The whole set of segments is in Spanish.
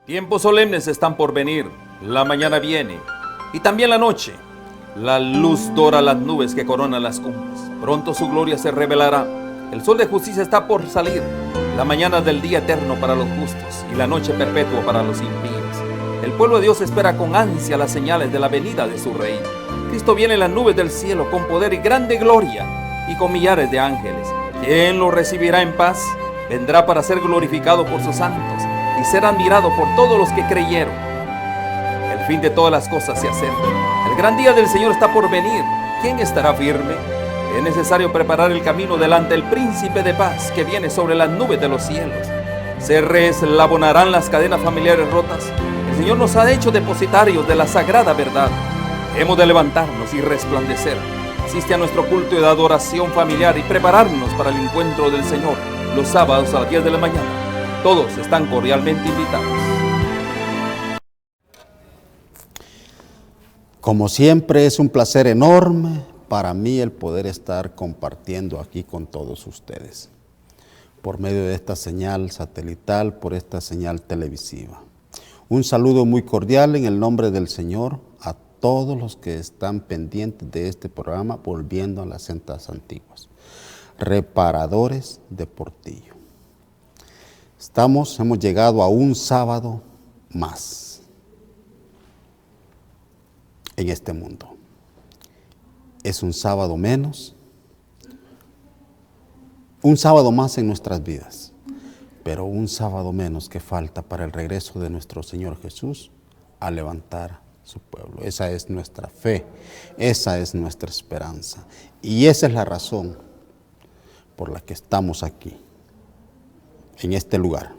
Tiempos solemnes están por venir, la mañana viene, y también la noche. La luz dora las nubes que coronan las cumbres. Pronto su gloria se revelará. El sol de justicia está por salir. La mañana del día eterno para los justos y la noche perpetua para los impíos. El pueblo de Dios espera con ansia las señales de la venida de su Rey. Cristo viene en las nubes del cielo con poder y grande gloria y con millares de ángeles. ¿Quién lo recibirá en paz? Vendrá para ser glorificado por sus santos y ser admirado por todos los que creyeron. El fin de todas las cosas se acerca. El gran día del Señor está por venir. ¿Quién estará firme? Es necesario preparar el camino delante del príncipe de paz que viene sobre las nubes de los cielos. Se reeslabonarán las cadenas familiares rotas. El Señor nos ha hecho depositarios de la sagrada verdad. Hemos de levantarnos y resplandecer. Asiste a nuestro culto de adoración familiar y prepararnos para el encuentro del Señor los sábados a las 10 de la mañana. Todos están cordialmente invitados. Como siempre, es un placer enorme para mí el poder estar compartiendo aquí con todos ustedes, por medio de esta señal satelital, por esta señal televisiva. Un saludo muy cordial en el nombre del Señor a todos los que están pendientes de este programa, volviendo a las sendas antiguas. Reparadores de Portillo. Hemos llegado a un sábado más en este mundo. Es un sábado menos, un sábado más en nuestras vidas, pero un sábado menos que falta para el regreso de nuestro Señor Jesús a levantar su pueblo. Esa es nuestra fe, esa es nuestra esperanza y esa es la razón por la que estamos aquí, en este lugar,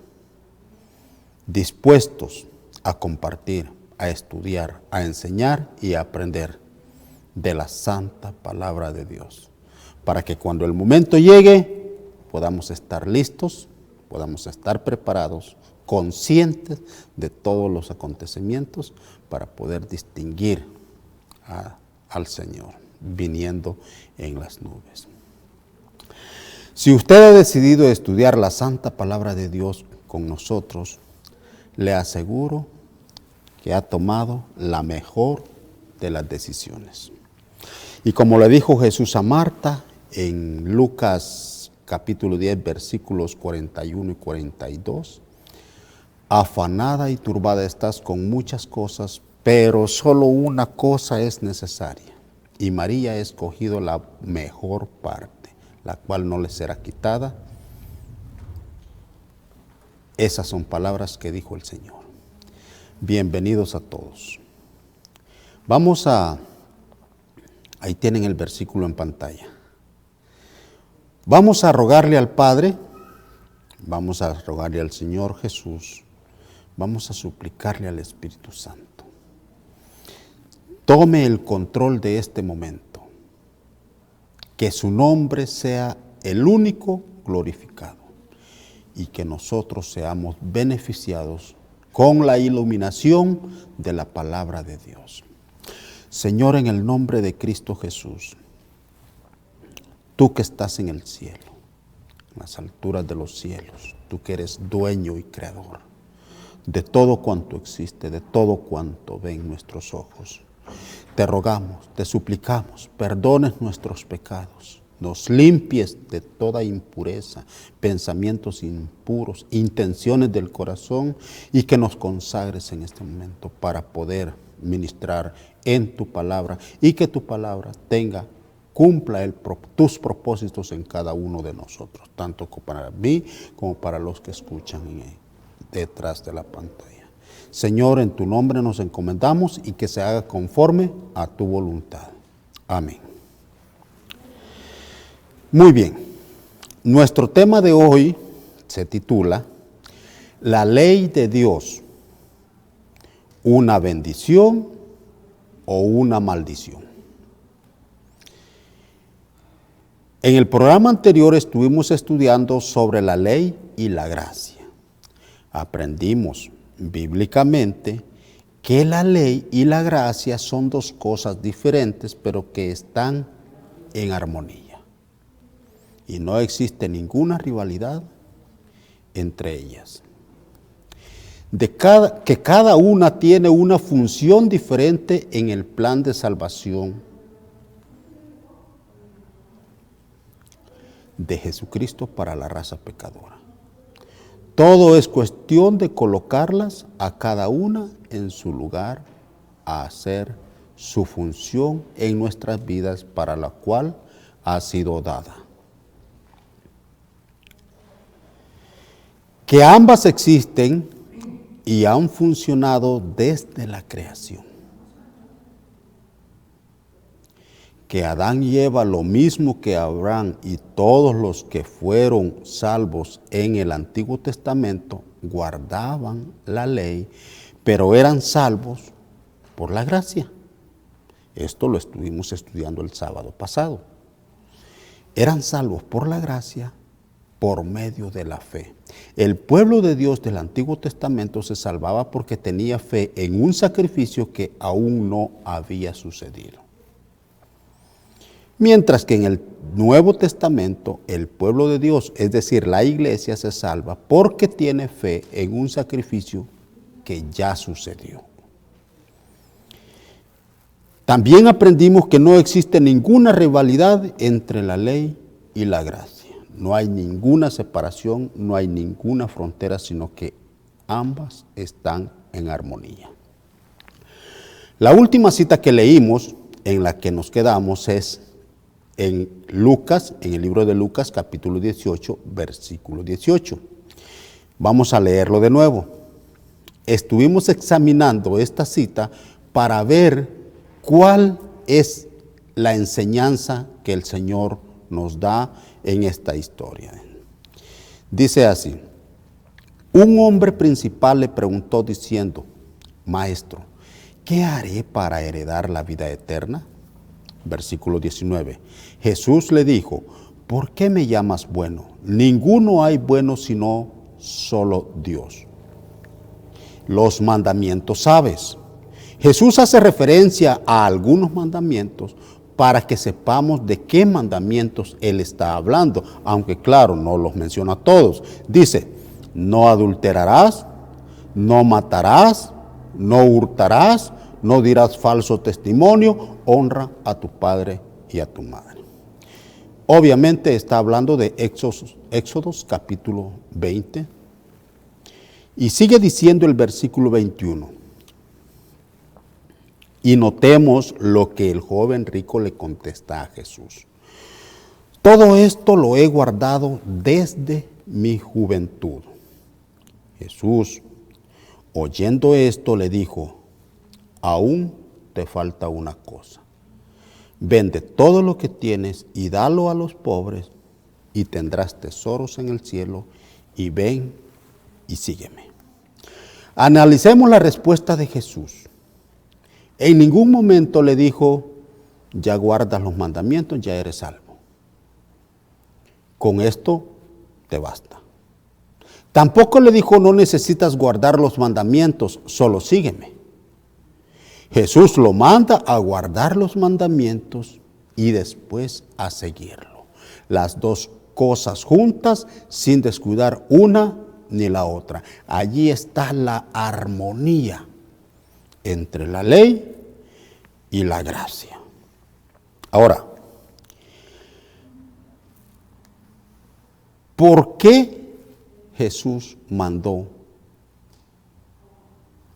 dispuestos a compartir, a estudiar, a enseñar y a aprender de la santa palabra de Dios, para que cuando el momento llegue podamos estar listos, podamos estar preparados, conscientes de todos los acontecimientos para poder distinguir al Señor viniendo en las nubes. Si usted ha decidido estudiar la santa palabra de Dios con nosotros, le aseguro que ha tomado la mejor de las decisiones. Y como le dijo Jesús a Marta en Lucas capítulo 10, versículos 41 y 42, afanada y turbada estás con muchas cosas, pero solo una cosa es necesaria. Y María ha escogido la mejor parte, la cual no le será quitada. Esas son palabras que dijo el Señor. Bienvenidos a todos. Ahí tienen el versículo en pantalla. Vamos a rogarle al Padre, vamos a rogarle al Señor Jesús, vamos a suplicarle al Espíritu Santo. Tome el control de este momento, que su nombre sea el único glorificado y que nosotros seamos beneficiados con la iluminación de la palabra de Dios. Señor, en el nombre de Cristo Jesús, tú que estás en el cielo, en las alturas de los cielos, tú que eres dueño y creador de todo cuanto existe, de todo cuanto ven nuestros ojos, te rogamos, te suplicamos, perdones nuestros pecados, nos limpies de toda impureza, pensamientos impuros, intenciones del corazón y que nos consagres en este momento para poder ministrar en tu palabra y que tu palabra cumpla tus propósitos en cada uno de nosotros, tanto para mí como para los que escuchan detrás de la pantalla. Señor, en tu nombre nos encomendamos y que se haga conforme a tu voluntad. Amén. Muy bien, nuestro tema de hoy se titula La ley de Dios, una bendición o una maldición. En el programa anterior estuvimos estudiando sobre la ley y la gracia. Aprendimos bíblicamente que la ley y la gracia son dos cosas diferentes, pero que están en armonía. Y no existe ninguna rivalidad entre ellas. que cada una tiene una función diferente en el plan de salvación de Jesucristo para la raza pecadora. Todo es cuestión de colocarlas a cada una en su lugar, a hacer su función en nuestras vidas para la cual ha sido dada. Que ambas existen y han funcionado desde la creación. Que Adán y Eva, lo mismo que Abraham y todos los que fueron salvos en el Antiguo Testamento, guardaban la ley, pero eran salvos por la gracia. Esto lo estuvimos estudiando el sábado pasado. Eran salvos por la gracia, por medio de la fe. El pueblo de Dios del Antiguo Testamento se salvaba porque tenía fe en un sacrificio que aún no había sucedido. Mientras que en el Nuevo Testamento el pueblo de Dios, es decir, la iglesia, se salva porque tiene fe en un sacrificio que ya sucedió. También aprendimos que no existe ninguna rivalidad entre la ley y la gracia. No hay ninguna separación, no hay ninguna frontera, sino que ambas están en armonía. La última cita que leímos, en la que nos quedamos, es en Lucas, en el libro de Lucas, capítulo 18, versículo 18. Vamos a leerlo de nuevo. Estuvimos examinando esta cita para ver cuál es la enseñanza que el Señor nos da en esta historia. Dice así: un hombre principal le preguntó diciendo: Maestro, ¿qué haré para heredar la vida eterna? Versículo 19. Jesús le dijo: ¿por qué me llamas bueno? Ninguno hay bueno sino solo Dios. Los mandamientos sabes. Jesús hace referencia a algunos mandamientos para que sepamos de qué mandamientos Él está hablando, aunque claro, no los menciona todos. Dice: no adulterarás, no matarás, no hurtarás, no dirás falso testimonio, honra a tu padre y a tu madre. Obviamente está hablando de Éxodos capítulo 20. Y sigue diciendo el versículo 21. Y notemos lo que el joven rico le contesta a Jesús: todo esto lo he guardado desde mi juventud. Jesús, oyendo esto, le dijo: aún te falta una cosa. Vende todo lo que tienes y dalo a los pobres, y tendrás tesoros en el cielo, y ven y sígueme. Analicemos la respuesta de Jesús. En ningún momento le dijo: ya guardas los mandamientos, ya eres salvo. Con esto te basta. Tampoco le dijo: no necesitas guardar los mandamientos, solo sígueme. Jesús lo manda a guardar los mandamientos y después a seguirlo. Las dos cosas juntas, sin descuidar una ni la otra. Allí está la armonía entre la ley y la gracia. Ahora, ¿por qué Jesús mandó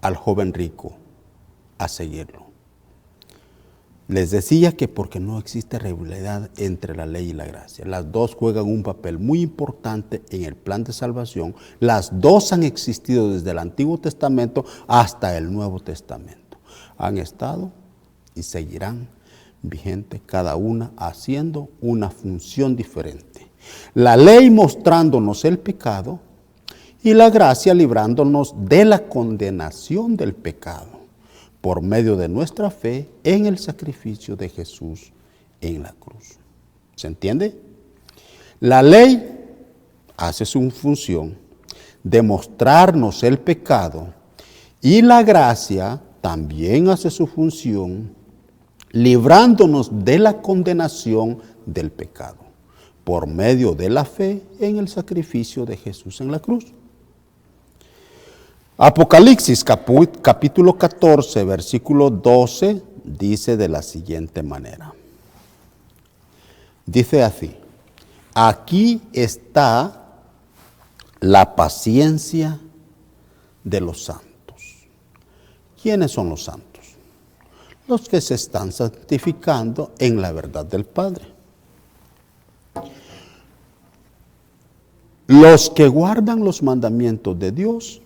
al joven rico a seguirlo? Les decía que porque no existe rivalidad entre la ley y la gracia. Las dos juegan un papel muy importante en el plan de salvación. Las dos han existido desde el Antiguo Testamento hasta el Nuevo Testamento. Han estado y seguirán vigentes, cada una haciendo una función diferente. La ley mostrándonos el pecado y la gracia librándonos de la condenación del pecado por medio de nuestra fe en el sacrificio de Jesús en la cruz. ¿Se entiende? La ley hace su función de mostrarnos el pecado y la gracia también hace su función librándonos de la condenación del pecado por medio de la fe en el sacrificio de Jesús en la cruz. Apocalipsis capítulo 14, versículo 12, dice de la siguiente manera. Dice así: aquí está la paciencia de los santos. ¿Quiénes son los santos? Los que se están santificando en la verdad del Padre. Los que guardan los mandamientos de Dios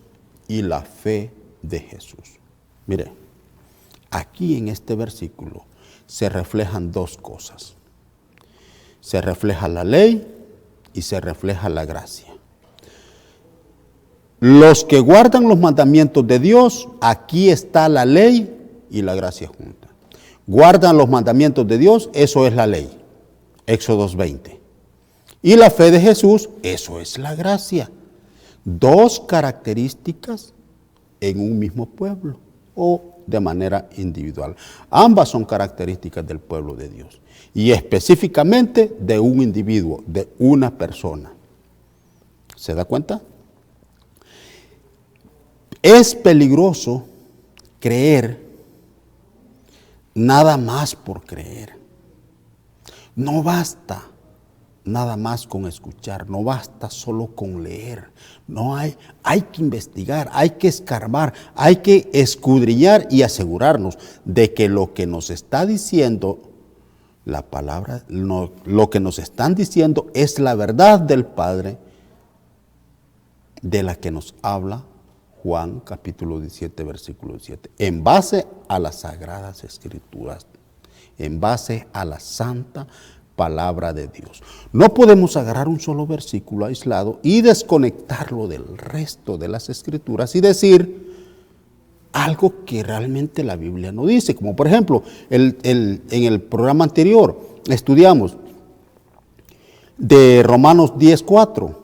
y la fe de Jesús. Mire, aquí en este versículo se reflejan dos cosas. Se refleja la ley y se refleja la gracia. Los que guardan los mandamientos de Dios, aquí está la ley y la gracia junta. Guardan los mandamientos de Dios, eso es la ley. Éxodo 20. Y la fe de Jesús, eso es la gracia. Dos características en un mismo pueblo o de manera individual. Ambas son características del pueblo de Dios y específicamente de un individuo, de una persona. ¿Se da cuenta? Es peligroso creer nada más por creer. No basta nada más con escuchar, no basta solo con leer. Hay que investigar, hay que escarbar, hay que escudriñar y asegurarnos de que lo que nos está diciendo la palabra, lo que nos están diciendo es la verdad del Padre, de la que nos habla Juan capítulo 17, versículo 7, en base a las Sagradas Escrituras, en base a la santa palabra de Dios. No podemos agarrar un solo versículo aislado y desconectarlo del resto de las Escrituras y decir algo que realmente la Biblia no dice. Como por ejemplo, en el programa anterior estudiamos de Romanos 10:4.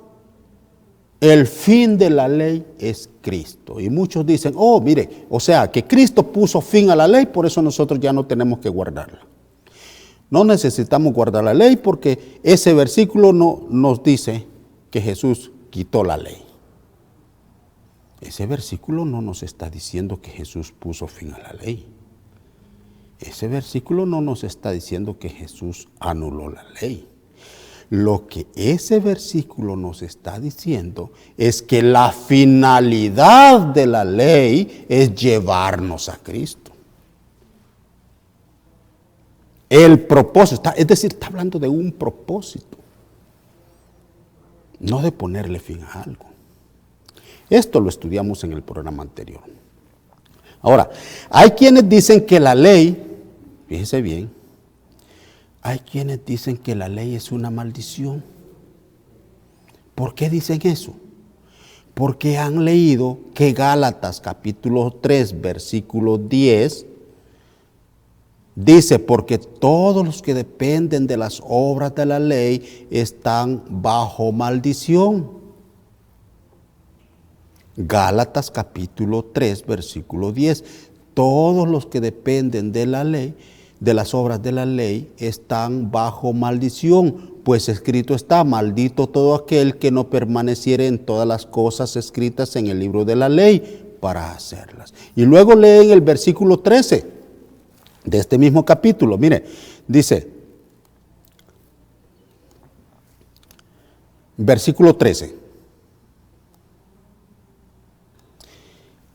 El fin de la ley es Cristo. Y muchos dicen, mire, o sea, que Cristo puso fin a la ley, por eso nosotros ya no tenemos que guardarla. No necesitamos guardar la ley porque ese versículo no nos dice que Jesús quitó la ley. Ese versículo no nos está diciendo que Jesús puso fin a la ley. Ese versículo no nos está diciendo que Jesús anuló la ley. Lo que ese versículo nos está diciendo es que la finalidad de la ley es llevarnos a Cristo. El propósito, es decir, está hablando de un propósito, no de ponerle fin a algo. Esto lo estudiamos en el programa anterior. Ahora, hay quienes dicen que la ley, fíjese bien, hay quienes dicen que la ley es una maldición. ¿Por qué dicen eso? Porque han leído que Gálatas capítulo 3, versículo 10, dice, porque todos los que dependen de las obras de la ley están bajo maldición. Gálatas capítulo 3, versículo 10. Todos los que dependen de la ley, de las obras de la ley, están bajo maldición, pues escrito está, maldito todo aquel que no permaneciere en todas las cosas escritas en el libro de la ley para hacerlas. Y luego leen el versículo 13 de este mismo capítulo. Mire, dice, versículo 13.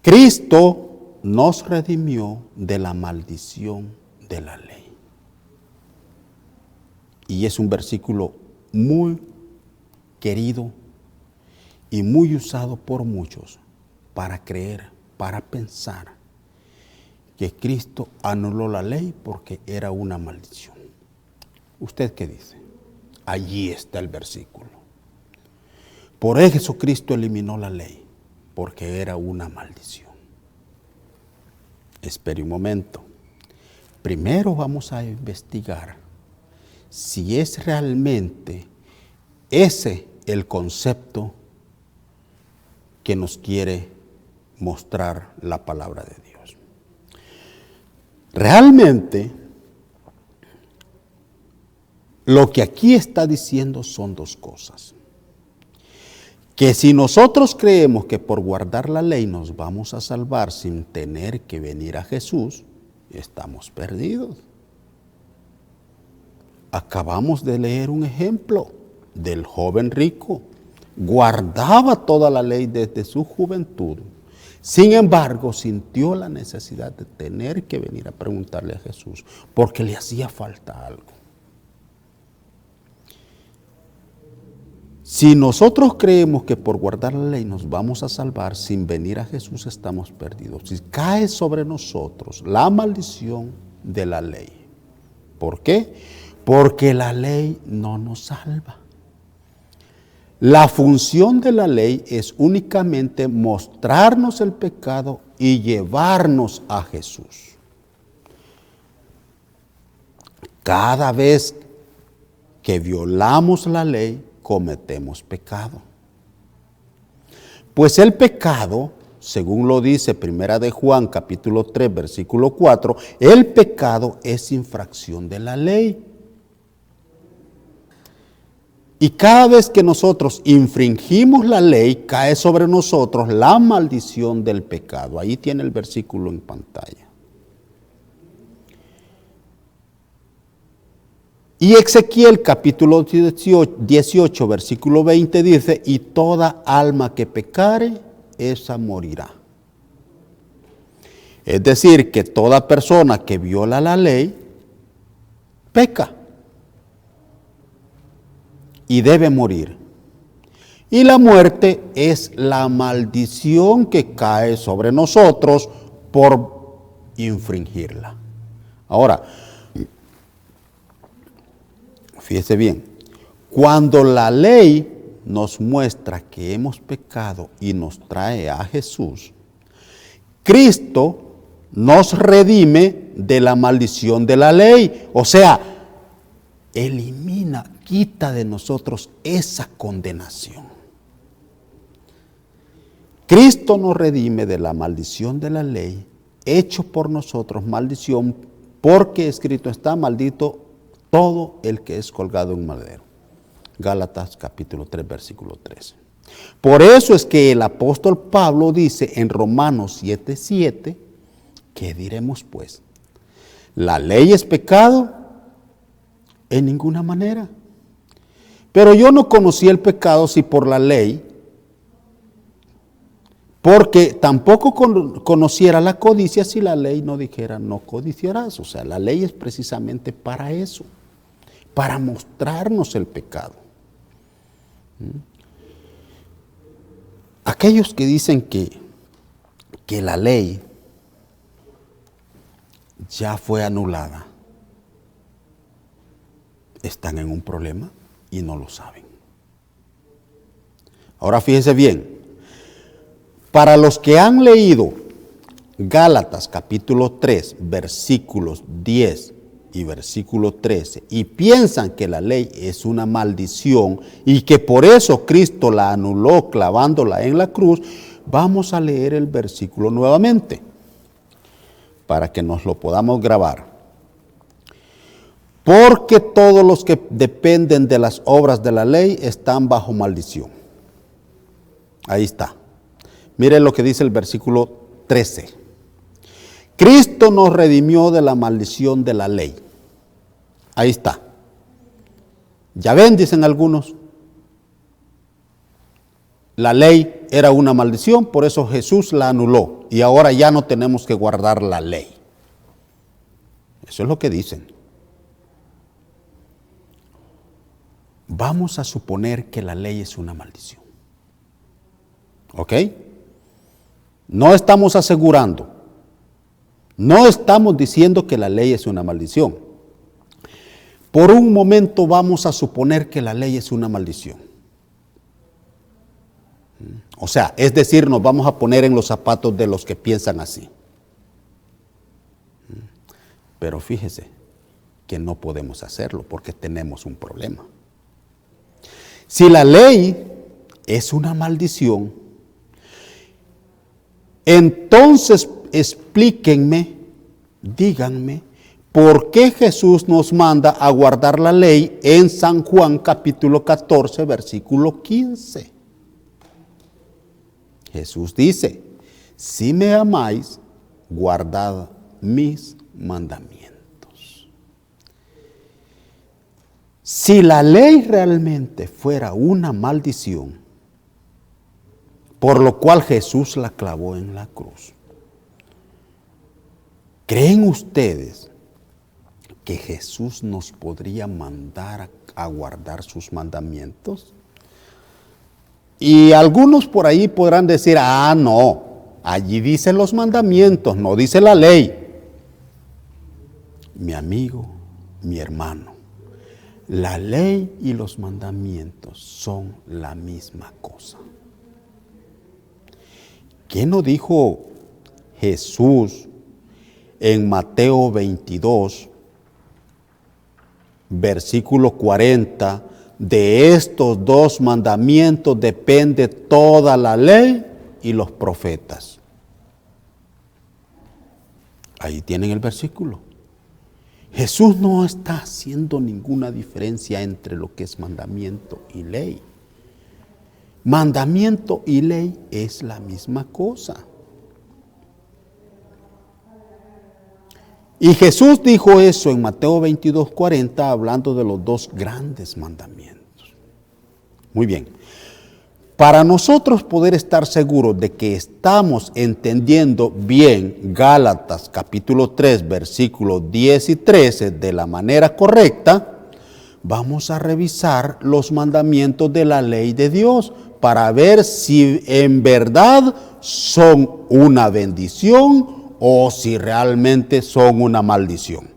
Cristo nos redimió de la maldición de la ley. Y es un versículo muy querido y muy usado por muchos para creer, para pensar que Cristo anuló la ley porque era una maldición. ¿Usted qué dice? Allí está el versículo. Por eso Cristo eliminó la ley, porque era una maldición. Espere un momento. Primero vamos a investigar si es realmente ese el concepto que nos quiere mostrar la palabra de Dios. Realmente, lo que aquí está diciendo son dos cosas. que si nosotros creemos que por guardar la ley nos vamos a salvar sin tener que venir a Jesús, estamos perdidos. Acabamos de leer un ejemplo del joven rico. Guardaba toda la ley desde su juventud. Sin embargo, sintió la necesidad de tener que venir a preguntarle a Jesús porque le hacía falta algo. Si nosotros creemos que por guardar la ley nos vamos a salvar sin venir a Jesús, estamos perdidos. Si cae sobre nosotros la maldición de la ley. ¿Por qué? Porque la ley no nos salva. La función de la ley es únicamente mostrarnos el pecado y llevarnos a Jesús. Cada vez que violamos la ley, cometemos pecado. Pues el pecado, según lo dice Primera de Juan, capítulo 3, versículo 4, el pecado es infracción de la ley. Y cada vez que nosotros infringimos la ley, cae sobre nosotros la maldición del pecado. Ahí tiene el versículo en pantalla. Y Ezequiel capítulo 18, versículo 20 dice, y toda alma que pecare, esa morirá. Es decir, que toda persona que viola la ley, peca. Y debe morir. Y la muerte es la maldición que cae sobre nosotros por infringirla. Ahora, fíjese bien, cuando la ley nos muestra que hemos pecado y nos trae a Jesús, Cristo nos redime de la maldición de la ley. O sea, elimina, quita de nosotros esa condenación. Cristo nos redime de la maldición de la ley, hecho por nosotros maldición, porque escrito está, maldito todo el que es colgado en madero. Gálatas capítulo 3, versículo 13. Por eso es que el apóstol Pablo dice en Romanos 7:7, ¿qué diremos pues? ¿La ley es pecado? En ninguna manera. Pero yo no conocí el pecado si por la ley, porque tampoco conociera la codicia si la ley no dijera no codiciarás. O sea, la ley es precisamente para eso, para mostrarnos el pecado. Aquellos que dicen que la ley ya fue anulada, están en un problema y no lo saben. Ahora fíjense bien, para los que han leído Gálatas capítulo 3, versículos 10 y versículo 13, y piensan que la ley es una maldición y que por eso Cristo la anuló clavándola en la cruz, vamos a leer el versículo nuevamente para que nos lo podamos grabar. Porque todos los que dependen de las obras de la ley están bajo maldición. Ahí está. Miren lo que dice el versículo 13. Cristo nos redimió de la maldición de la ley. Ahí está. Ya ven, dicen algunos. La ley era una maldición, por eso Jesús la anuló. Y ahora ya no tenemos que guardar la ley. Eso es lo que dicen. Vamos a suponer que la ley es una maldición. ¿Ok? No estamos asegurando. No estamos diciendo que la ley es una maldición. Por un momento vamos a suponer que la ley es una maldición. O sea, es decir, nos vamos a poner en los zapatos de los que piensan así. Pero fíjese que no podemos hacerlo porque tenemos un problema. Si la ley es una maldición, entonces explíquenme, díganme, ¿por qué Jesús nos manda a guardar la ley en San Juan capítulo 14, versículo 15? Jesús dice, si me amáis, guardad mis mandamientos. Si la ley realmente fuera una maldición, por lo cual Jesús la clavó en la cruz, ¿creen ustedes que Jesús nos podría mandar a guardar sus mandamientos? Y algunos por ahí podrán decir, no, allí dicen los mandamientos, no dice la ley. Mi amigo, mi hermano, la ley y los mandamientos son la misma cosa. ¿Qué no dijo Jesús en Mateo 22, versículo 40? De estos dos mandamientos depende toda la ley y los profetas. Ahí tienen el versículo. Jesús no está haciendo ninguna diferencia entre lo que es mandamiento y ley. Mandamiento y ley es la misma cosa. Y Jesús dijo eso en Mateo 22:40, hablando de los dos grandes mandamientos. Muy bien. Para nosotros poder estar seguros de que estamos entendiendo bien Gálatas capítulo 3, versículos 10 y 13 de la manera correcta, vamos a revisar los mandamientos de la ley de Dios para ver si en verdad son una bendición o si realmente son una maldición.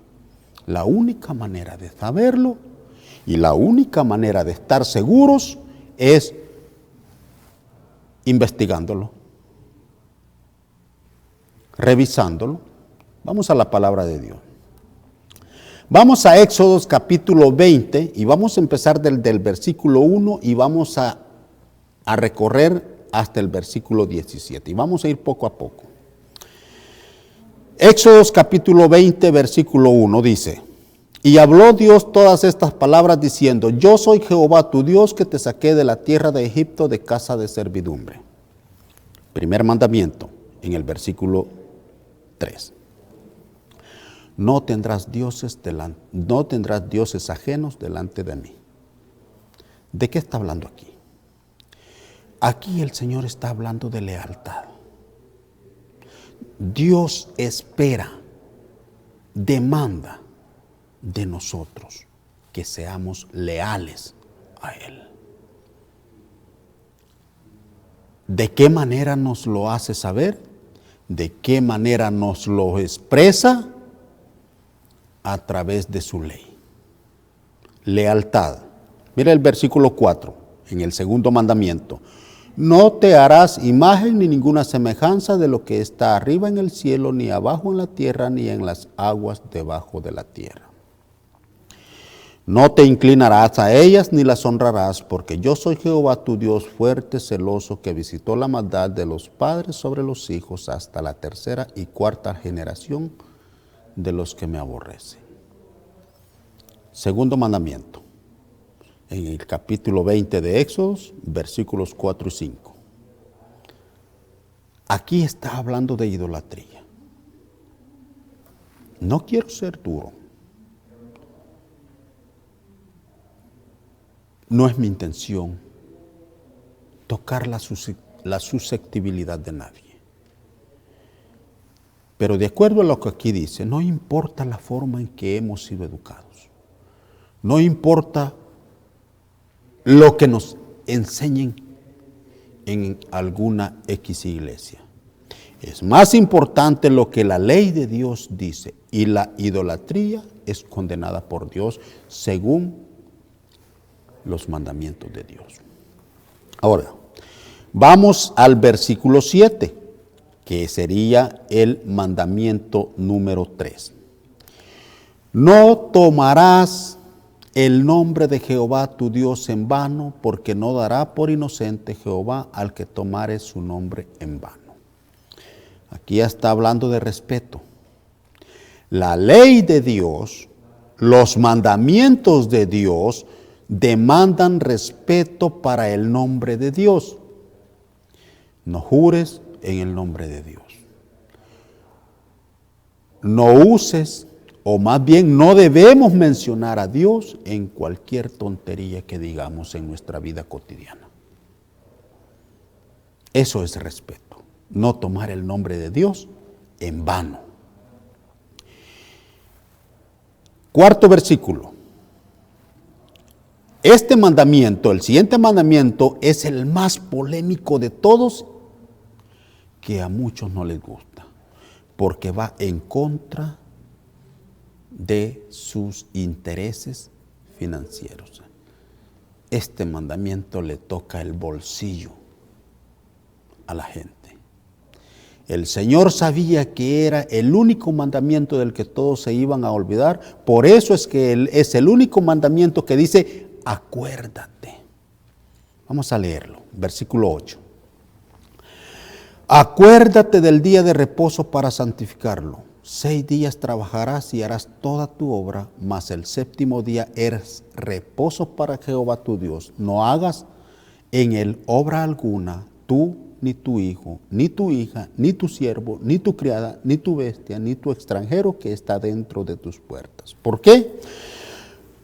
La única manera de saberlo y la única manera de estar seguros es investigándolo, revisándolo. Vamos a la palabra de Dios. Vamos a Éxodos capítulo 20 y vamos a empezar del versículo 1 y vamos a recorrer hasta el versículo 17. Y vamos a ir poco a poco. Éxodos capítulo 20, versículo 1 dice, y habló Dios todas estas palabras diciendo, yo soy Jehová tu Dios que te saqué de la tierra de Egipto de casa de servidumbre. Primer mandamiento en el versículo 3. No tendrás dioses ajenos delante de mí. ¿De qué está hablando aquí? Aquí el Señor está hablando de lealtad. Dios espera, demanda de nosotros que seamos leales a Él. ¿De qué manera nos lo hace saber? ¿De qué manera nos lo expresa? A través de su ley. Lealtad. Mira el versículo 4, en el segundo mandamiento. No te harás imagen ni ninguna semejanza de lo que está arriba en el cielo, ni abajo en la tierra, ni en las aguas debajo de la tierra. No te inclinarás a ellas ni las honrarás, porque yo soy Jehová tu Dios fuerte, celoso, que visitó la maldad de los padres sobre los hijos hasta la tercera y cuarta generación de los que me aborrecen. Segundo mandamiento, en el capítulo 20 de Éxodos, versículos 4 y 5. Aquí está hablando de idolatría. No quiero ser duro. No es mi intención tocar la susceptibilidad de nadie. Pero de acuerdo a lo que aquí dice, no importa la forma en que hemos sido educados. No importa lo que nos enseñen en alguna X iglesia. Es más importante lo que la ley de Dios dice, y la idolatría es condenada por Dios según los mandamientos de Dios. Ahora, vamos al versículo 7, que sería el mandamiento número 3. No tomarás el nombre de Jehová tu Dios en vano, porque no dará por inocente Jehová al que tomare su nombre en vano. Aquí ya está hablando de respeto. La ley de Dios, los mandamientos de Dios, demandan respeto para el nombre de Dios. No jures en el nombre de Dios. No uses, o más bien no debemos mencionar a Dios en cualquier tontería que digamos en nuestra vida cotidiana. Eso es respeto, no tomar el nombre de Dios en vano. Cuarto versículo. Este mandamiento, el siguiente mandamiento, es el más polémico de todos, que a muchos no les gusta, porque va en contra de sus intereses financieros. Este mandamiento le toca el bolsillo a la gente. El Señor sabía que era el único mandamiento del que todos se iban a olvidar, por eso es que es el único mandamiento que dice, acuérdate. Vamos a leerlo, versículo 8. Acuérdate del día de reposo para santificarlo. 6 días trabajarás y harás toda tu obra, mas el séptimo día es reposo para Jehová tu Dios. No hagas en él obra alguna, tú, ni tu hijo, ni tu hija, ni tu siervo, ni tu criada, ni tu bestia, ni tu extranjero que está dentro de tus puertas. ¿Por qué?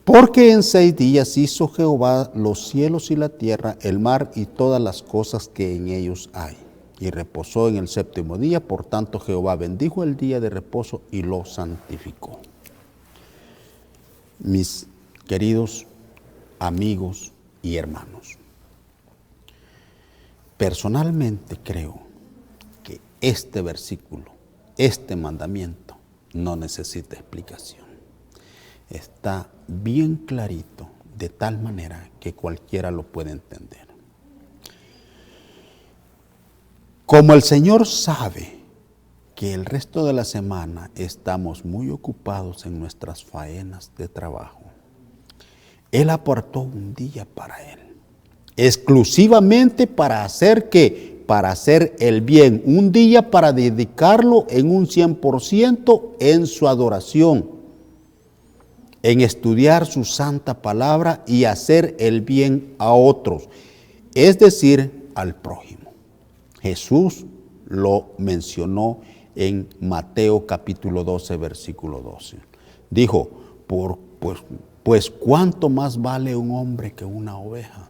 Porque en 6 días hizo Jehová los cielos y la tierra, el mar y todas las cosas que en ellos hay. Y reposó en el séptimo día, por tanto Jehová bendijo el día de reposo y lo santificó. Mis queridos amigos y hermanos, personalmente creo que este versículo, este mandamiento, no necesita explicación. Está bien clarito, de tal manera que cualquiera lo puede entender. Como el Señor sabe que el resto de la semana estamos muy ocupados en nuestras faenas de trabajo, Él apartó un día para Él, exclusivamente para hacer ¿qué? Para hacer el bien, un día para dedicarlo en un 100% en su adoración, en estudiar su santa palabra y hacer el bien a otros, es decir, al prójimo. Jesús lo mencionó en Mateo capítulo 12, versículo 12. Dijo, pues ¿cuánto más vale un hombre que una oveja?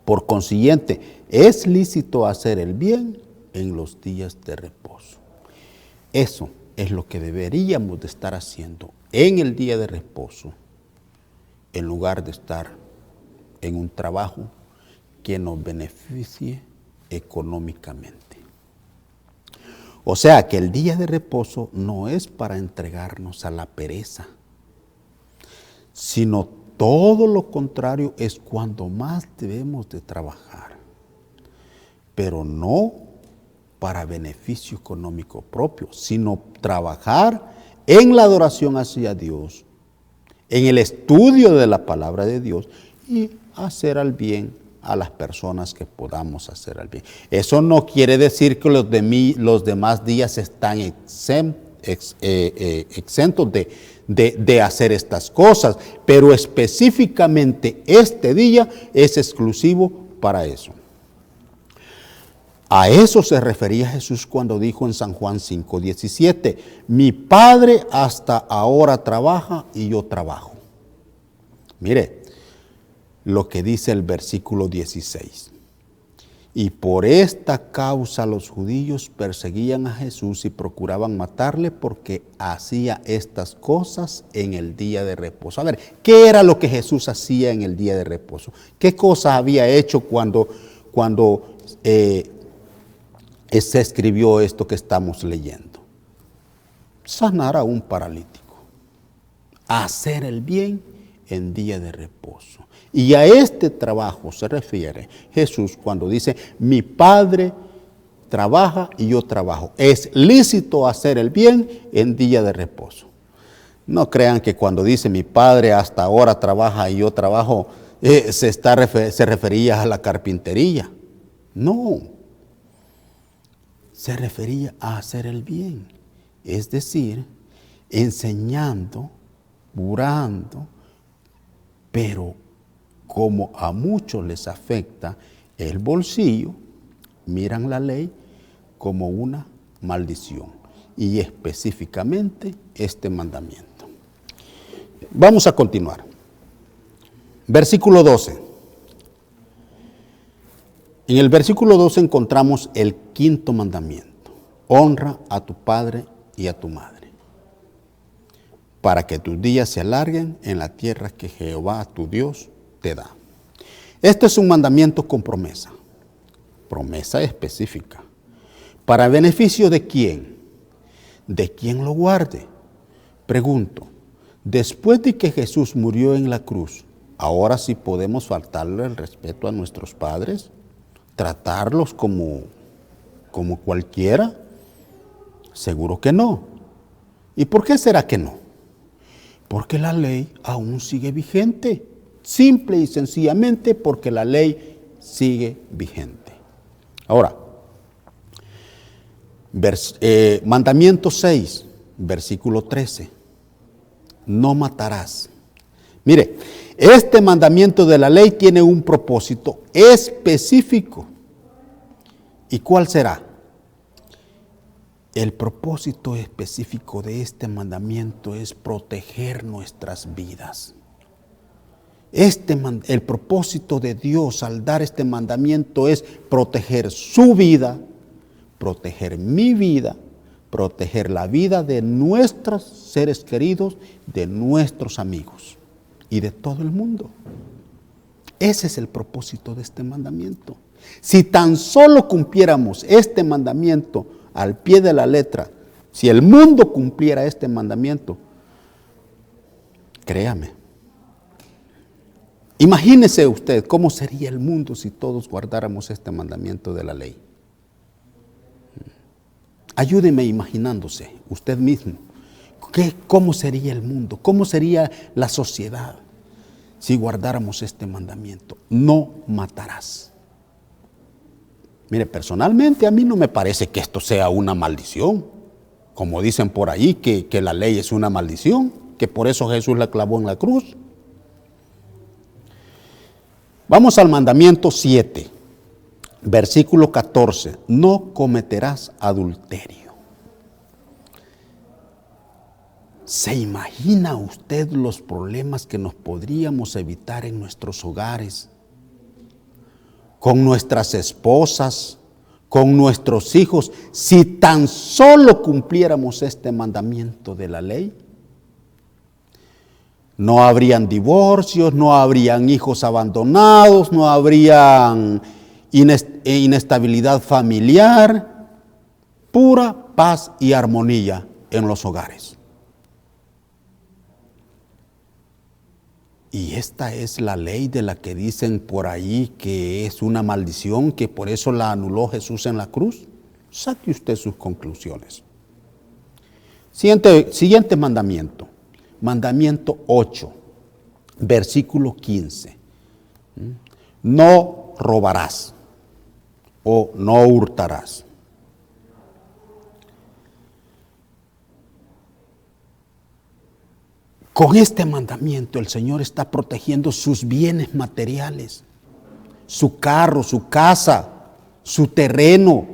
Por consiguiente, es lícito hacer el bien en los días de reposo. Eso es lo que deberíamos de estar haciendo en el día de reposo, en lugar de estar en un trabajo que nos beneficie económicamente. O sea que el día de reposo no es para entregarnos a la pereza, sino todo lo contrario, es cuando más debemos de trabajar, pero no para beneficio económico propio, sino trabajar en la adoración hacia Dios, en el estudio de la palabra de Dios y hacer al bien a las personas que podamos hacer al bien. Eso no quiere decir que los demás días están exentos de hacer estas cosas, pero específicamente este día es exclusivo para eso. A eso se refería Jesús cuando dijo en San Juan 5:17, mi Padre hasta ahora trabaja y yo trabajo. Mire lo que dice el versículo 16. Y por esta causa los judíos perseguían a Jesús y procuraban matarle porque hacía estas cosas en el día de reposo. A ver, ¿qué era lo que Jesús hacía en el día de reposo? ¿Qué cosas había hecho cuando se escribió esto que estamos leyendo? Sanar a un paralítico, hacer el bien en día de reposo. Y a este trabajo se refiere Jesús cuando dice, mi Padre trabaja y yo trabajo. Es lícito hacer el bien en día de reposo. No crean que cuando dice mi Padre hasta ahora trabaja y yo trabajo, se refería a la carpintería. No, se refería a hacer el bien. Es decir, enseñando, curando, pero como a muchos les afecta el bolsillo, miran la ley como una maldición, y específicamente este mandamiento. Vamos a continuar. Versículo 12. En el versículo 12 encontramos el quinto mandamiento: honra a tu padre y a tu madre, para que tus días se alarguen en la tierra que Jehová tu Dios te da. Este es un mandamiento con promesa específica. ¿Para beneficio de quién? ¿De quién lo guarde? Pregunto, después de que Jesús murió en la cruz, ¿ahora sí podemos faltarle el respeto a nuestros padres? ¿Tratarlos como cualquiera? Seguro que no. ¿Y por qué será que no? Porque la ley aún sigue vigente. Simple y sencillamente porque la ley sigue vigente. Ahora, mandamiento 6, versículo 13. No matarás. Mire, este mandamiento de la ley tiene un propósito específico. ¿Y cuál será? El propósito específico de este mandamiento es proteger nuestras vidas. El propósito de Dios al dar este mandamiento es proteger su vida, proteger mi vida, proteger la vida de nuestros seres queridos, de nuestros amigos y de todo el mundo. Ese es el propósito de este mandamiento. Si tan solo cumpliéramos este mandamiento al pie de la letra, si el mundo cumpliera este mandamiento, créame, imagínese usted cómo sería el mundo si todos guardáramos este mandamiento de la ley. Ayúdeme imaginándose usted mismo, ¿cómo sería el mundo? ¿Cómo sería la sociedad si guardáramos este mandamiento? No matarás. Mire, personalmente a mí no me parece que esto sea una maldición, como dicen por ahí que la ley es una maldición, que por eso Jesús la clavó en la cruz. Vamos al mandamiento 7, versículo 14. No cometerás adulterio. ¿Se imagina usted los problemas que nos podríamos evitar en nuestros hogares? Con nuestras esposas, con nuestros hijos, si tan solo cumpliéramos este mandamiento de la ley. No habrían divorcios, no habrían hijos abandonados, no habrían inestabilidad familiar, pura paz y armonía en los hogares. Y esta es la ley de la que dicen por ahí que es una maldición, que por eso la anuló Jesús en la cruz. Saque usted sus conclusiones. Siguiente mandamiento. Mandamiento 8, versículo 15. No robarás o no hurtarás. Con este mandamiento el Señor está protegiendo sus bienes materiales, su carro, su casa, su terreno.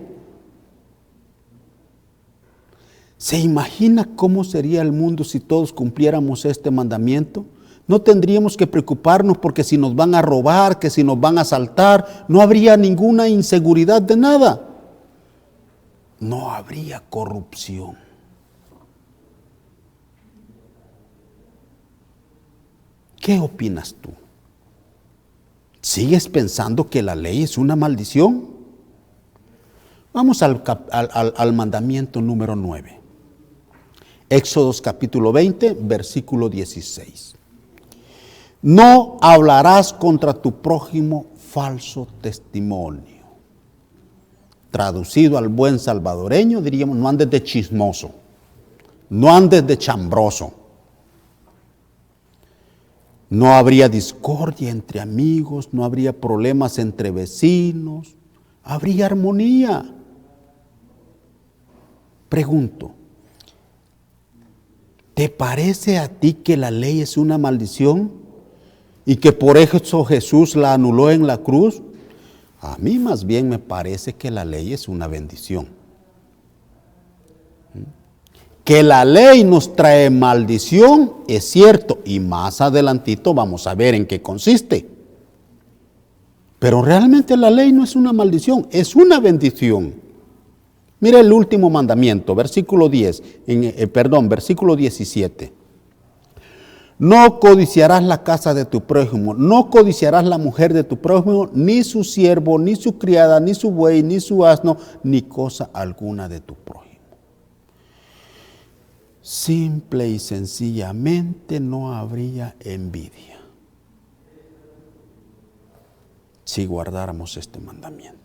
¿Se imagina cómo sería el mundo si todos cumpliéramos este mandamiento? No tendríamos que preocuparnos porque si nos van a robar, que si nos van a asaltar, no habría ninguna inseguridad de nada. No habría corrupción. ¿Qué opinas tú? ¿Sigues pensando que la ley es una maldición? Vamos al mandamiento número 9. Éxodos capítulo 20, versículo 16. No hablarás contra tu prójimo falso testimonio. Traducido al buen salvadoreño diríamos, no andes de chismoso, no andes de chambroso. No habría discordia entre amigos, no habría problemas entre vecinos, habría armonía. Pregunto, ¿te parece a ti que la ley es una maldición y que por eso Jesús la anuló en la cruz? A mí más bien me parece que la ley es una bendición. Que la ley nos trae maldición, es cierto, y más adelantito vamos a ver en qué consiste. Pero realmente la ley no es una maldición, es una bendición. Mira el último mandamiento, versículo 17. No codiciarás la casa de tu prójimo, no codiciarás la mujer de tu prójimo, ni su siervo, ni su criada, ni su buey, ni su asno, ni cosa alguna de tu prójimo. Simple y sencillamente no habría envidia si guardáramos este mandamiento.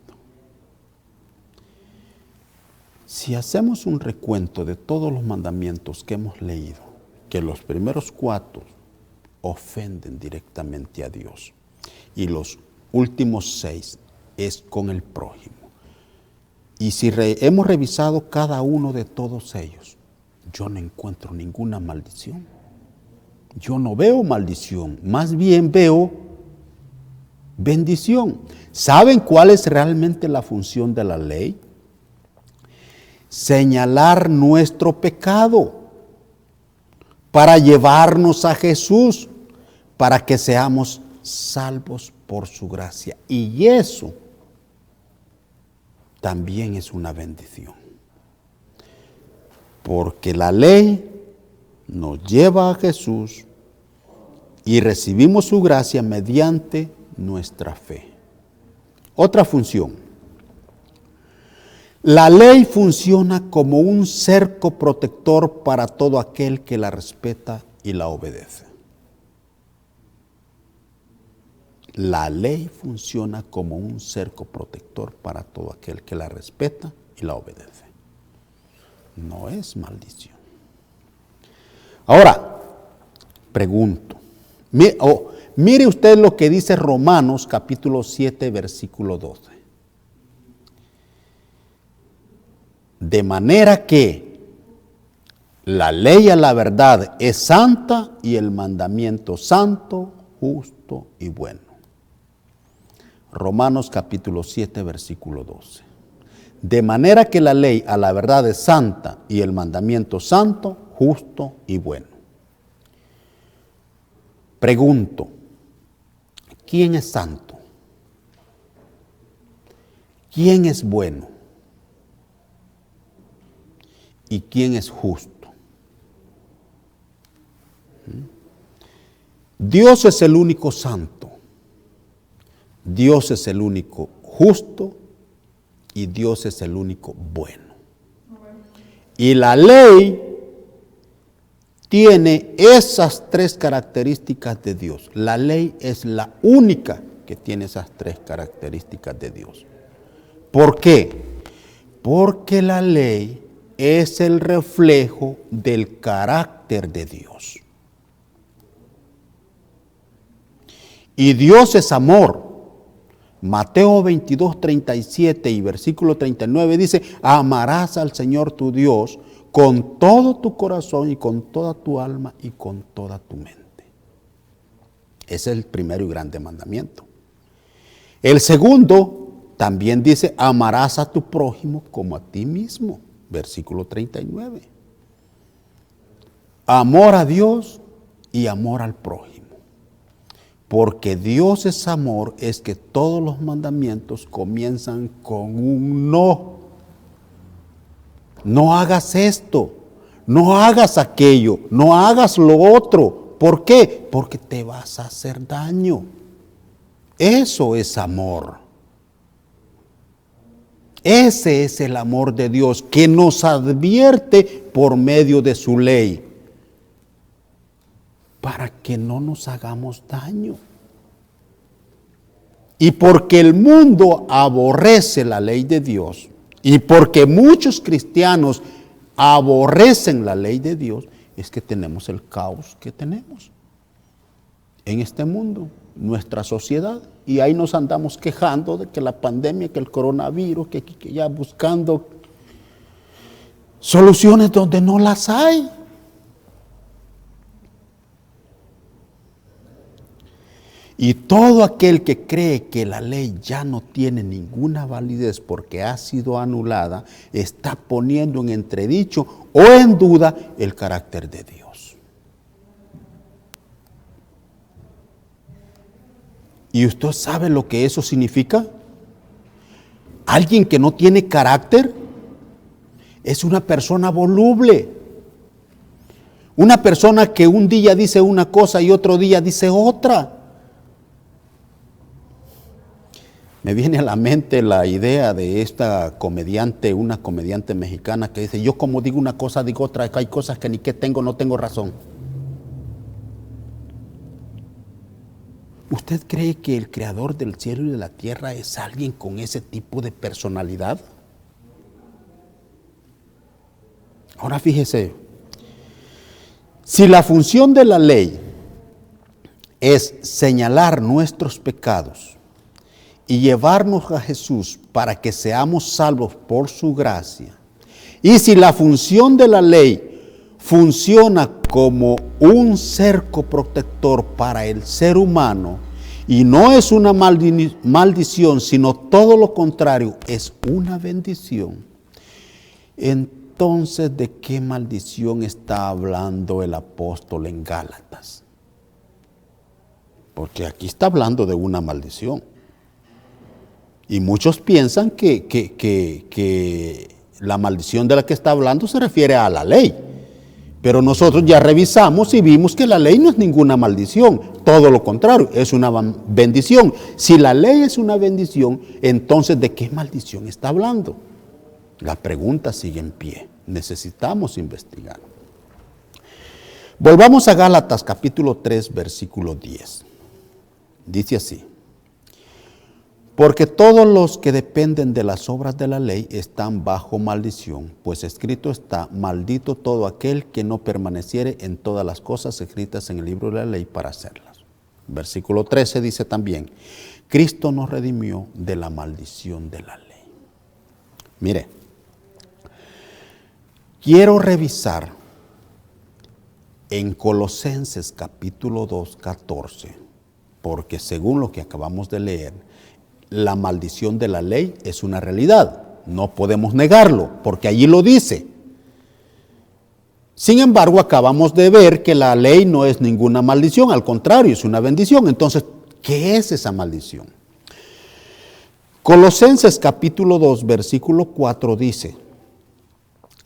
Si hacemos un recuento de todos los mandamientos que hemos leído, que los primeros 4 ofenden directamente a Dios y los últimos 6 es con el prójimo. Y si hemos revisado cada uno de todos ellos, yo no encuentro ninguna maldición. Yo no veo maldición, más bien veo bendición. ¿Saben cuál es realmente la función de la ley? Señalar nuestro pecado para llevarnos a Jesús, para que seamos salvos por su gracia. Y eso también es una bendición. Porque la ley nos lleva a Jesús y recibimos su gracia mediante nuestra fe. Otra función. La ley funciona como un cerco protector para todo aquel que la respeta y la obedece. La ley funciona como un cerco protector para todo aquel que la respeta y la obedece. No es maldición. Ahora, pregunto. Mire usted lo que dice Romanos capítulo 7, versículo 12. De manera que la ley a la verdad es santa y el mandamiento santo, justo y bueno. Romanos capítulo 7, versículo 12. De manera que la ley a la verdad es santa y el mandamiento santo, justo y bueno. Pregunto, ¿quién es santo? ¿Quién es bueno? ¿Y quién es justo? Dios es el único santo. Dios es el único justo y Dios es el único bueno. Y la ley tiene esas 3 características de Dios. La ley es la única que tiene esas 3 características de Dios. ¿Por qué? Porque la ley es el reflejo del carácter de Dios. Y Dios es amor. Mateo 22, 37 y versículo 39 dice, amarás al Señor tu Dios con todo tu corazón y con toda tu alma y con toda tu mente. Ese es el primero y grande mandamiento. El segundo también dice, amarás a tu prójimo como a ti mismo. Versículo 39. Amor a Dios y amor al prójimo. Porque Dios es amor, es que todos los mandamientos comienzan con un no. No hagas esto, no hagas aquello, no hagas lo otro. ¿Por qué? Porque te vas a hacer daño. Eso es amor. Ese es el amor de Dios que nos advierte por medio de su ley, para que no nos hagamos daño. Y porque el mundo aborrece la ley de Dios, y porque muchos cristianos aborrecen la ley de Dios, es que tenemos el caos que tenemos en este mundo, nuestra sociedad. Y ahí nos andamos quejando de que la pandemia, que el coronavirus, que ya buscando soluciones donde no las hay. Y todo aquel que cree que la ley ya no tiene ninguna validez porque ha sido anulada, está poniendo en entredicho o en duda el carácter de Dios. ¿Y usted sabe lo que eso significa? Alguien que no tiene carácter es una persona voluble. Una persona que un día dice una cosa y otro día dice otra. Me viene a la mente la idea de esta comediante, una comediante mexicana que dice, yo como digo una cosa, digo otra, hay cosas que ni que tengo, no tengo razón. ¿Usted cree que el creador del cielo y de la tierra es alguien con ese tipo de personalidad? Ahora fíjese, si la función de la ley es señalar nuestros pecados y llevarnos a Jesús para que seamos salvos por su gracia, y si la función de la ley funciona como un cerco protector para el ser humano, y no es una maldición, sino todo lo contrario, es una bendición, entonces, ¿de qué maldición está hablando el apóstol en Gálatas? Porque aquí está hablando de una maldición. Y muchos piensan que la maldición de la que está hablando se refiere a la ley. Pero nosotros ya revisamos y vimos que la ley no es ninguna maldición. Todo lo contrario, es una bendición. Si la ley es una bendición, entonces ¿de qué maldición está hablando? La pregunta sigue en pie. Necesitamos investigar. Volvamos a Gálatas capítulo 3, versículo 10. Dice así: porque todos los que dependen de las obras de la ley están bajo maldición, pues escrito está, maldito todo aquel que no permaneciere en todas las cosas escritas en el libro de la ley para hacerlas. Versículo 13 dice también, Cristo nos redimió de la maldición de la ley. Mire, quiero revisar en Colosenses capítulo 2, 14, porque según lo que acabamos de leer, la maldición de la ley es una realidad. No podemos negarlo, porque allí lo dice. Sin embargo, acabamos de ver que la ley no es ninguna maldición, al contrario, es una bendición. Entonces, ¿qué es esa maldición? Colosenses capítulo 2, versículo 4 dice,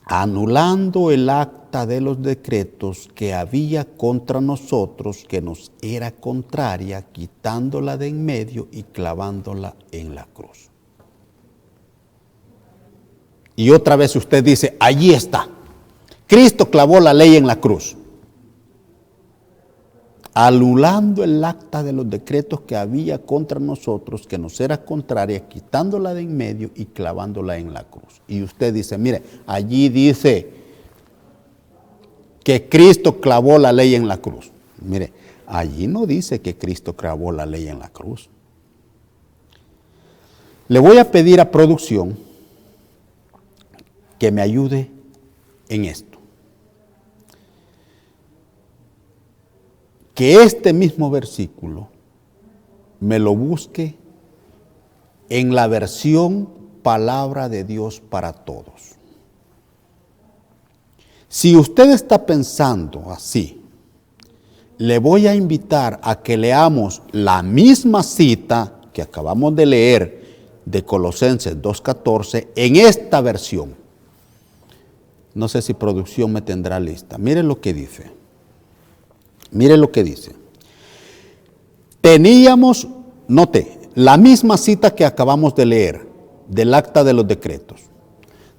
anulando el acta de los decretos que había contra nosotros, que nos era contraria, quitándola de en medio y clavándola en la cruz. Y otra vez usted dice, allí está, Cristo clavó la ley en la cruz. Anulando el acta de los decretos que había contra nosotros, que nos era contraria, quitándola de en medio y clavándola en la cruz. Y usted dice, mire, allí dice que Cristo clavó la ley en la cruz. Mire, allí no dice que Cristo clavó la ley en la cruz. Le voy a pedir a producción que me ayude en esto. Que este mismo versículo me lo busque en la versión Palabra de Dios para Todos. Si usted está pensando así, le voy a invitar a que leamos la misma cita que acabamos de leer de Colosenses 2:14 en esta versión. No sé si producción me tendrá lista. Miren lo que dice. Mire lo que dice. Teníamos, note, la misma cita que acabamos de leer del acta de los decretos.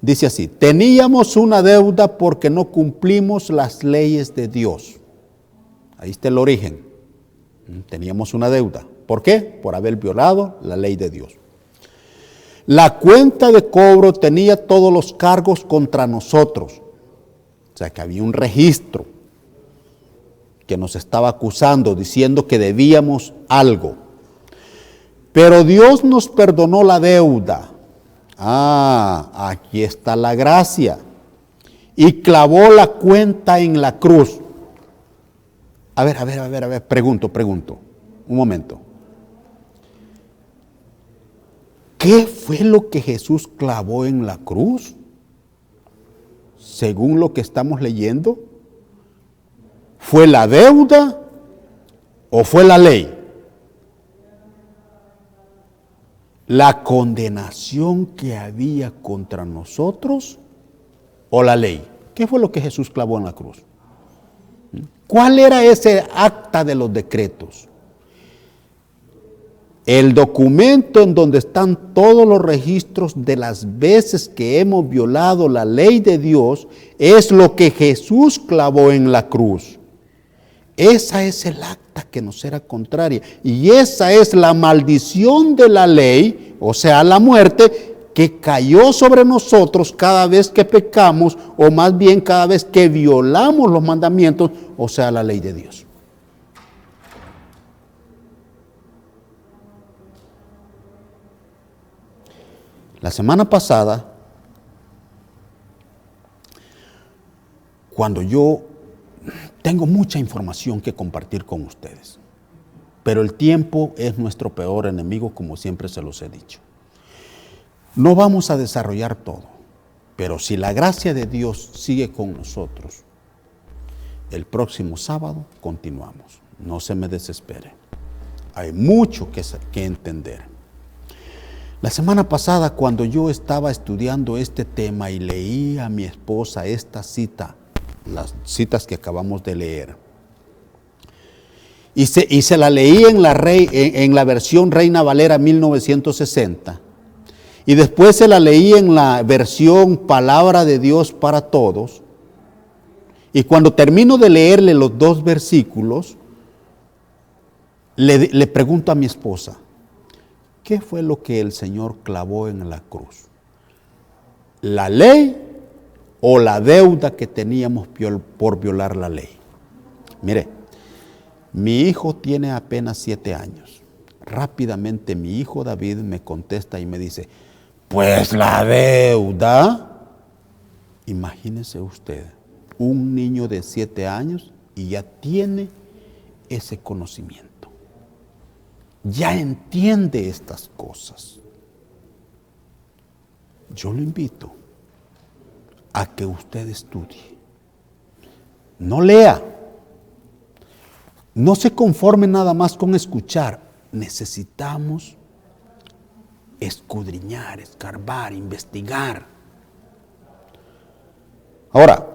Dice así, teníamos una deuda porque no cumplimos las leyes de Dios. Ahí está el origen. Teníamos una deuda. ¿Por qué? Por haber violado la ley de Dios. La cuenta de cobro tenía todos los cargos contra nosotros. O sea que había un registro que nos estaba acusando, diciendo que debíamos algo. Pero Dios nos perdonó la deuda. Aquí está la gracia. Y clavó la cuenta en la cruz. A ver, pregunto. Un momento. ¿qué fue lo que Jesús clavó en la cruz? Según lo que estamos leyendo, ¿fue la deuda o fue la ley? ¿La condenación que había contra nosotros o la ley? ¿Qué fue lo que Jesús clavó en la cruz? ¿Cuál era ese acta de los decretos? El documento en donde están todos los registros de las veces que hemos violado la ley de Dios es lo que Jesús clavó en la cruz. Esa es el acta que nos era contraria y esa es la maldición de la ley, o sea, la muerte, que cayó sobre nosotros cada vez que pecamos, o más bien cada vez que violamos los mandamientos, o sea, la ley de Dios. La semana pasada, cuando yo tengo mucha información que compartir con ustedes, pero el tiempo es nuestro peor enemigo, como siempre se los he dicho. No vamos a desarrollar todo, pero si la gracia de Dios sigue con nosotros, el próximo sábado continuamos. No se me desespere. Hay mucho que entender. La semana pasada, cuando yo estaba estudiando este tema y leí a mi esposa esta cita, las citas que acabamos de leer, y se la leí en la versión Reina Valera 1960, y después se la leí en la versión Palabra de Dios para Todos, y cuando termino de leerle los dos versículos, le pregunto a mi esposa, ¿qué fue lo que el Señor clavó en la cruz? ¿La ley o la deuda que teníamos por violar la ley? Mire, mi hijo tiene apenas 7 años. Rápidamente mi hijo David me contesta y me dice, pues la deuda. Imagínese usted, un niño de 7 años y ya tiene ese conocimiento. Ya entiende estas cosas. Yo lo invito a que usted estudie. No lea. No se conforme nada más con escuchar. Necesitamos escudriñar, escarbar, investigar. Ahora,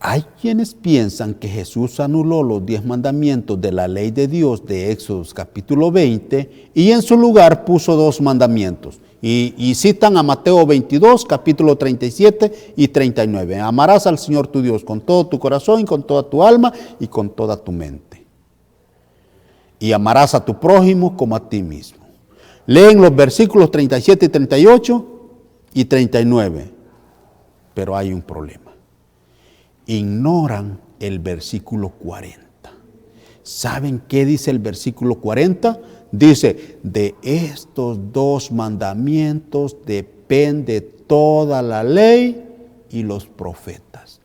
hay quienes piensan que Jesús anuló los 10 mandamientos de la ley de Dios de Éxodo capítulo 20 y en su lugar puso 2 mandamientos. Y citan a Mateo 22, capítulo 37 y 39. Amarás al Señor tu Dios con todo tu corazón, con toda tu alma y con toda tu mente. Y amarás a tu prójimo como a ti mismo. Leen los versículos 37 y 38 y 39. Pero hay un problema. Ignoran el versículo 40. ¿Saben qué dice el versículo 40? Dice, de estos 2 mandamientos depende toda la ley y los profetas.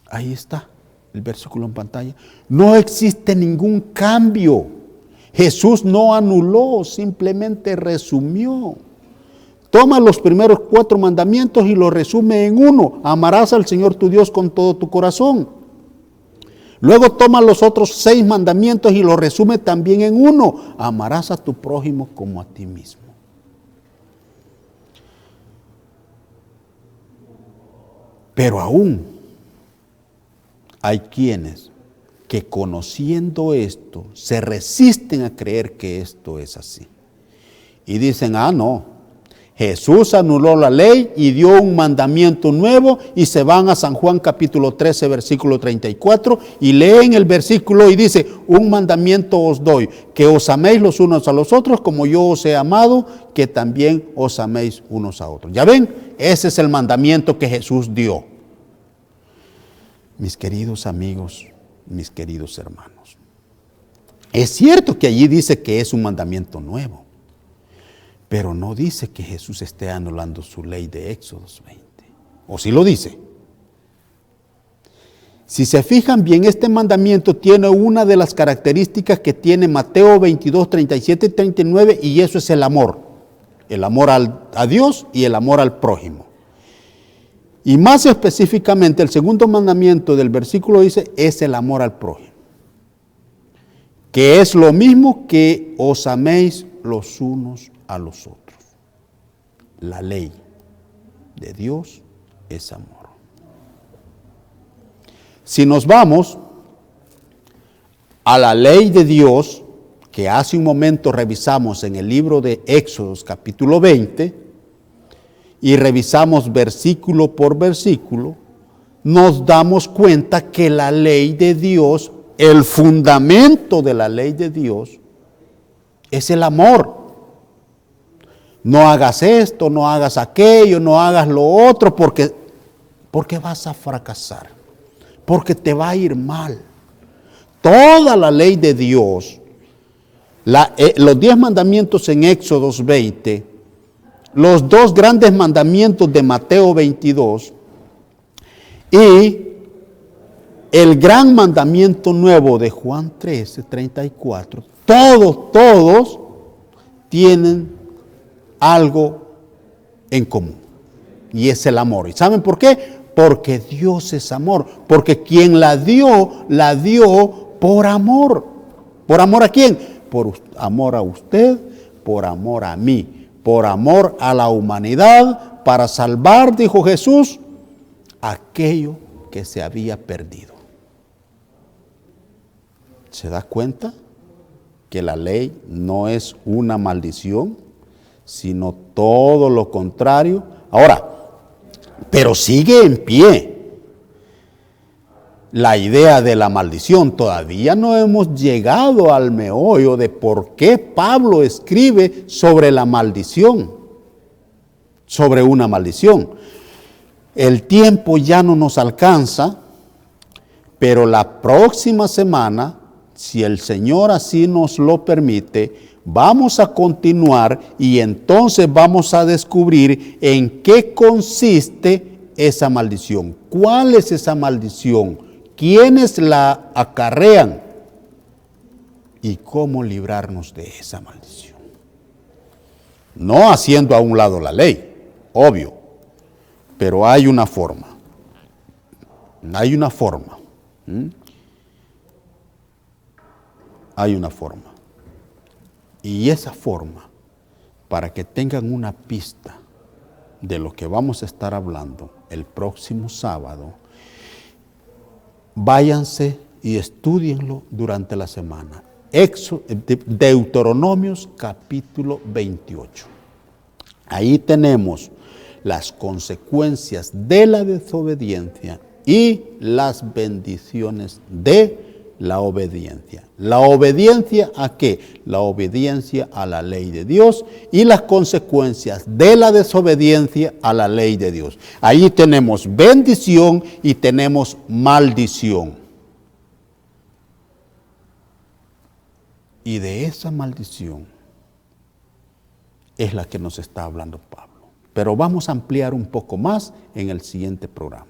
Ahí está el versículo en pantalla. No existe ningún cambio. Jesús no anuló, simplemente resumió. Toma los primeros 4 mandamientos y los resume en uno. Amarás al Señor tu Dios con todo tu corazón. Luego toma los otros 6 mandamientos y los resume también en uno. Amarás a tu prójimo como a ti mismo. Pero aún hay quienes que conociendo esto se resisten a creer que esto es así. Y dicen, no. Jesús anuló la ley y dio un mandamiento nuevo y se van a San Juan capítulo 13 versículo 34 y leen el versículo y dice, un mandamiento os doy, que os améis los unos a los otros como yo os he amado, que también os améis unos a otros. ¿Ya ven? Ese es el mandamiento que Jesús dio. Mis queridos amigos, mis queridos hermanos, es cierto que allí dice que es un mandamiento nuevo. Pero no dice que Jesús esté anulando su ley de Éxodo 20. ¿O sí lo dice? Si se fijan bien, este mandamiento tiene una de las características que tiene Mateo 22, 37 y 39, y eso es el amor. El amor a Dios y el amor al prójimo. Y más específicamente, el segundo mandamiento del versículo dice, es el amor al prójimo. Que es lo mismo que os améis los unos a los otros. La ley de Dios es amor. Si nos vamos a la ley de Dios, que hace un momento revisamos en el libro de Éxodos capítulo 20, y revisamos versículo por versículo, nos damos cuenta que la ley de Dios, el fundamento de la ley de Dios, es el amor. No hagas esto, no hagas aquello, no hagas lo otro, porque vas a fracasar, porque te va a ir mal. Toda la ley de Dios, los 10 mandamientos en Éxodos 20, los 2 grandes mandamientos de Mateo 22 y el gran mandamiento nuevo de Juan 13, 34, todos tienen algo en común, y es el amor. ¿Y saben por qué? Porque Dios es amor, porque quien la dio por amor. ¿Por amor a quién? Por amor a usted, por amor a mí, por amor a la humanidad, para salvar, dijo Jesús, aquello que se había perdido. ¿Se da cuenta que la ley no es una maldición, sino todo lo contrario? Ahora, pero sigue en pie la idea de la maldición. Todavía no hemos llegado al meollo de por qué Pablo escribe sobre la maldición, sobre una maldición. El tiempo ya no nos alcanza, pero la próxima semana, si el Señor así nos lo permite, vamos a continuar y entonces vamos a descubrir en qué consiste esa maldición. ¿Cuál es esa maldición? ¿Quiénes la acarrean? ¿Y cómo librarnos de esa maldición? No haciendo a un lado la ley, obvio, pero hay una forma. Hay una forma. Hay una forma. Y esa forma, para que tengan una pista de lo que vamos a estar hablando el próximo sábado, váyanse y estúdienlo durante la semana. Deuteronomios capítulo 28. Ahí tenemos las consecuencias de la desobediencia y las bendiciones de la obediencia. ¿La obediencia a qué? La obediencia a la ley de Dios y las consecuencias de la desobediencia a la ley de Dios. Ahí tenemos bendición y tenemos maldición. Y de esa maldición es la que nos está hablando Pablo. Pero vamos a ampliar un poco más en el siguiente programa.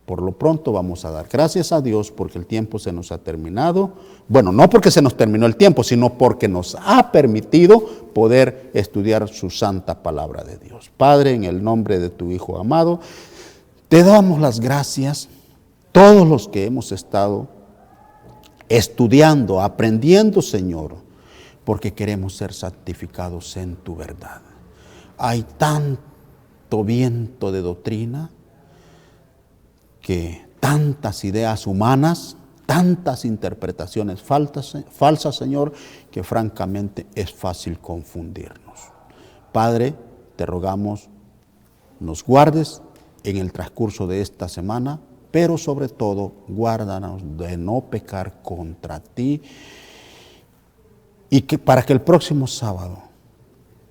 Por lo pronto vamos a dar gracias a Dios porque el tiempo se nos ha terminado. Bueno, no porque se nos terminó el tiempo, sino porque nos ha permitido poder estudiar su santa palabra de Dios. Padre, en el nombre de tu Hijo amado, te damos las gracias, todos los que hemos estado estudiando, aprendiendo, Señor, porque queremos ser santificados en tu verdad. Hay tanto viento de doctrina, que tantas ideas humanas, tantas interpretaciones falsas, Señor, que francamente es fácil confundirnos. Padre, te rogamos, nos guardes en el transcurso de esta semana, pero sobre todo, guárdanos de no pecar contra ti, y que para que el próximo sábado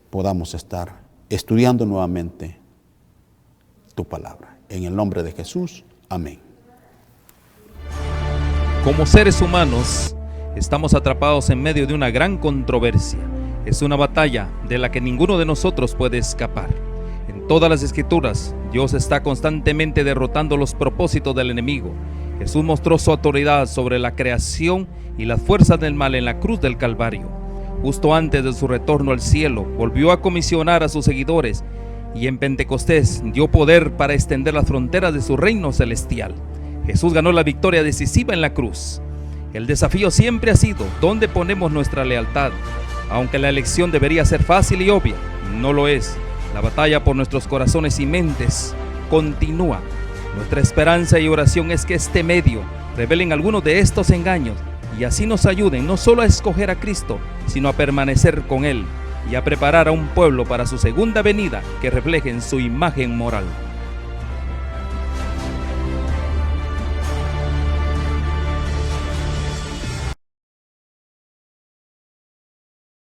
podamos estar estudiando nuevamente tu palabra. En el nombre de Jesús. Amén. Como seres humanos, estamos atrapados en medio de una gran controversia. Es una batalla de la que ninguno de nosotros puede escapar. En todas las Escrituras, Dios está constantemente derrotando los propósitos del enemigo. Jesús mostró su autoridad sobre la creación y las fuerzas del mal en la cruz del Calvario. Justo antes de su retorno al cielo, volvió a comisionar a sus seguidores y en Pentecostés dio poder para extender las fronteras de su reino celestial. Jesús ganó la victoria decisiva en la cruz. El desafío siempre ha sido ¿dónde ponemos nuestra lealtad? Aunque la elección debería ser fácil y obvia, no lo es. La batalla por nuestros corazones y mentes continúa. Nuestra esperanza y oración es que este medio revelen algunos de estos engaños y así nos ayuden no solo a escoger a Cristo, sino a permanecer con Él y a preparar a un pueblo para su segunda venida que reflejen su imagen moral.